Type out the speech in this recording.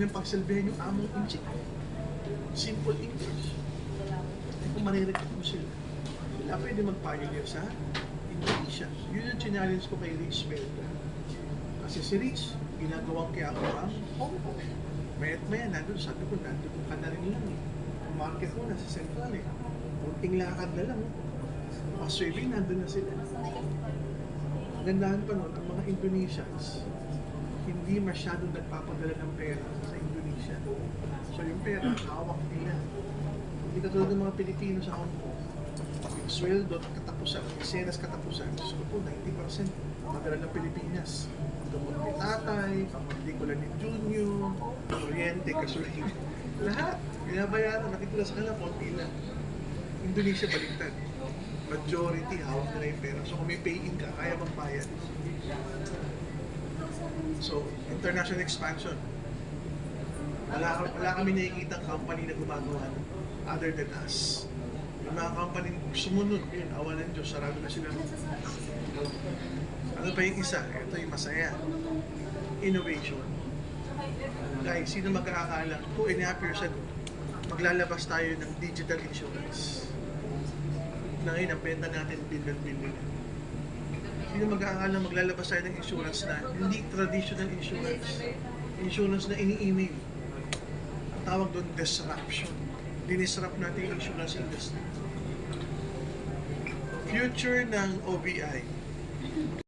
Yung pagsalbihan yung among inchik. Simple English. Kung marirekat mo sila, sila pwede mag-pioneer sa Indonesia. Yun yung challenge ko kay Rich Belda. Kasi si Rich, ginagawang kaya ako ang Hong Kong. Mayat maya, nandun, sabi ko, nandun ka na rin lang eh. Yung market mo, nasa central eh. Kunting lakad na lang. Swimming, nandun na sila. Gandahan pa nun, ang mga Indonesians, hindi masyadong nagpapadala ng pera sa Indonesia. So yung pera, hawak nila. Hindi katulad ng mga Pilipino sa Hong Kong. Yung sweldo, katapusan, isenas katapusan, gusto ko po, 90% madala ng Pilipinas. Gamot ni tatay, pelikula ni Junior, kuryente, gasolina. Lahat, binabayaran, nakikita sa kanila, konti lang. Indonesia baliktad. Majority, hawak nila yung pera. So kung may pay-in ka, kaya magbayad. So, international expansion. Wala kami nakikita company na gumagawa other than us. Yung mga company sumunod, yun, awan ng Diyos, sarado na sila. Ano pa yung isa? Ito yung masaya. Innovation. Guys, sino mag-aakala? 2.5 years ago, maglalabas tayo ng digital insurance. Na ngayon, ang benta natin billion. Sino mag-aakala maglalabas tayo ng insurance na hindi traditional insurance. Insurance na ini-email. Ang tawag doon, disruption. Dinisrupt natin yung insurance industry. Future ng OBI.